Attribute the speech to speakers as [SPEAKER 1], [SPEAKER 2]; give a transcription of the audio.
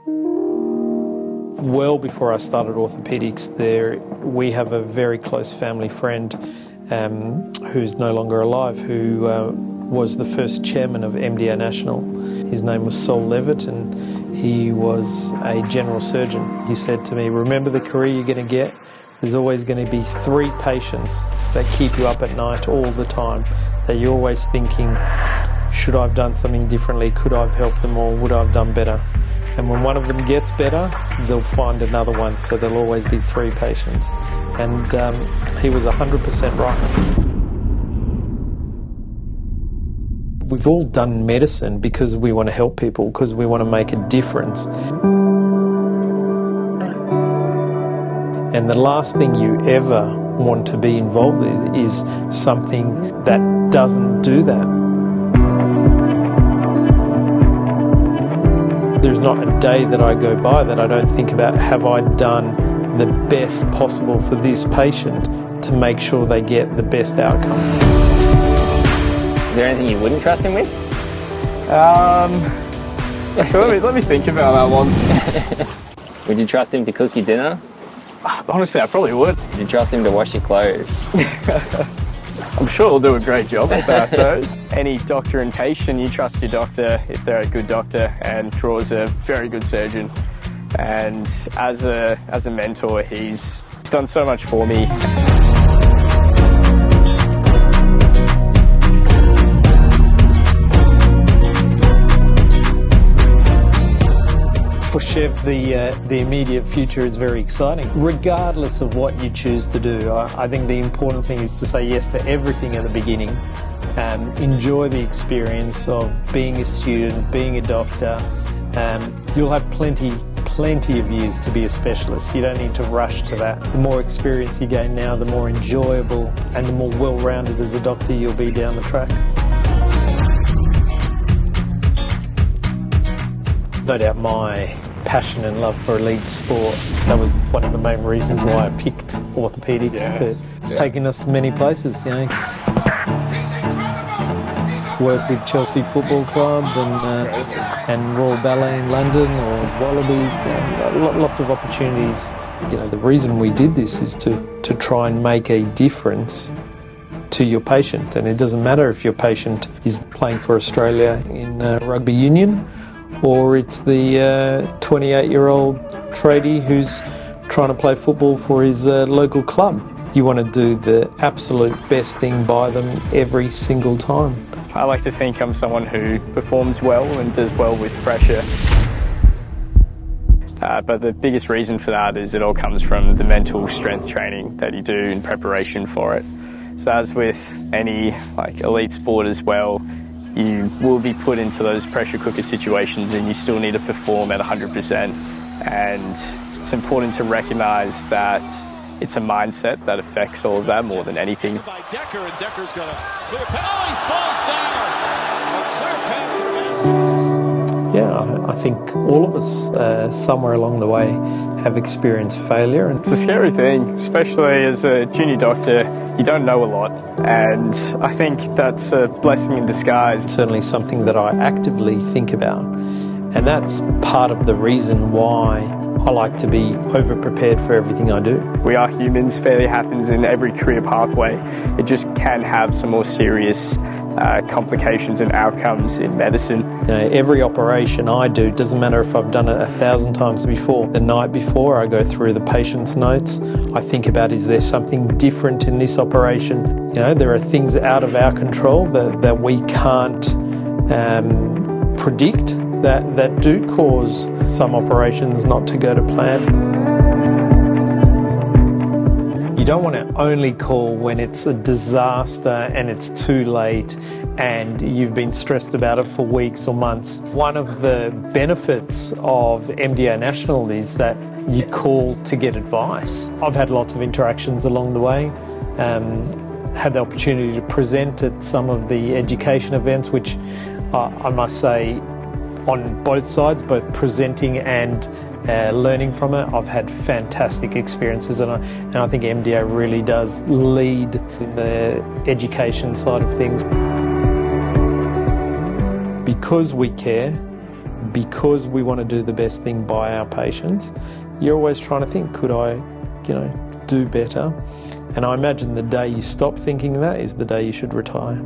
[SPEAKER 1] Well before I started orthopaedics, we have a very close family friend who's no longer alive, who was the first chairman of MDA National. His name was Sol Levitt, and he was a general surgeon. He said to me, remember the career you're going to get? There's always going to be 3 patients that keep you up at night all the time, that you're always thinking, should I have done something differently? Could I have helped them, or would I have done better? And when one of them gets better, they'll find another one, so there'll always be 3 patients. And he was 100% right. We've all done medicine because we want to help people, because we want to make a difference. And the last thing you ever want to be involved with is something that doesn't do that. There's not a day that I go by that I don't think about, have I done the best possible for this patient to make sure they get the best outcome.
[SPEAKER 2] Is there anything you wouldn't trust him with?
[SPEAKER 3] Actually, let me think about that one.
[SPEAKER 2] Would you trust him to cook your dinner?
[SPEAKER 3] Honestly, I probably would.
[SPEAKER 2] Would you trust him to wash your clothes?
[SPEAKER 3] I'm sure he'll do a great job at that, though. Any doctor and patient, you trust your doctor if they're a good doctor, and Dror's a very good surgeon. And as a mentor, he's done so much for me.
[SPEAKER 1] For Shev, the immediate future is very exciting. Regardless of what you choose to do, I think the important thing is to say yes to everything at the beginning. Enjoy the experience of being a student, being a doctor. You'll have plenty of years to be a specialist. You don't need to rush to that. The more experience you gain now, the more enjoyable and the more well-rounded as a doctor you'll be down the track. No doubt my passion and love for elite sport, that was one of the main reasons why I picked orthopaedics.
[SPEAKER 3] Yeah.
[SPEAKER 1] It's taken us many places, you know. Work with Chelsea Football Club and Royal Ballet in London, or Wallabies, and lots of opportunities. You know, the reason we did this is to try and make a difference to your patient, and it doesn't matter if your patient is playing for Australia in rugby union, or it's the 28-year-old tradie who's trying to play football for his local club. You want to do the absolute best thing by them every single time.
[SPEAKER 3] I like to think I'm someone who performs well and does well with pressure. But the biggest reason for that is it all comes from the mental strength training that you do in preparation for it. So as with any elite sport as well, you will be put into those pressure cooker situations and you still need to perform at 100%. And it's important to recognise that it's a mindset that affects all of that more than anything.
[SPEAKER 4] By Decker, and Decker's got a clear path. Oh, he falls down. A clear path to the basket.
[SPEAKER 1] Yeah, I think all of us somewhere along the way have experienced failure. And
[SPEAKER 3] it's a scary thing, especially as a junior doctor. You don't know a lot, and I think that's a blessing in disguise.
[SPEAKER 1] It's certainly something that I actively think about, and that's part of the reason why I like to be over-prepared for everything I do.
[SPEAKER 3] We are humans. Failure happens in every career pathway. It just can have some more serious complications and outcomes in medicine.
[SPEAKER 1] You know, every operation I do, doesn't matter if I've done it 1,000 times before. The night before, I go through the patient's notes. I think about, is there something different in this operation? You know, there are things out of our control that we can't predict, that do cause some operations not to go to plan. You don't want to only call when it's a disaster and it's too late and you've been stressed about it for weeks or months. One of the benefits of MDA National is that you call to get advice. I've had lots of interactions along the way, had the opportunity to present at some of the education events, which I must say, on both sides, both presenting and learning from it, I've had fantastic experiences, and I think MDA really does lead in the education side of things. Because we care, because we want to do the best thing by our patients, you're always trying to think, could I, do better? And I imagine the day you stop thinking that is the day you should retire.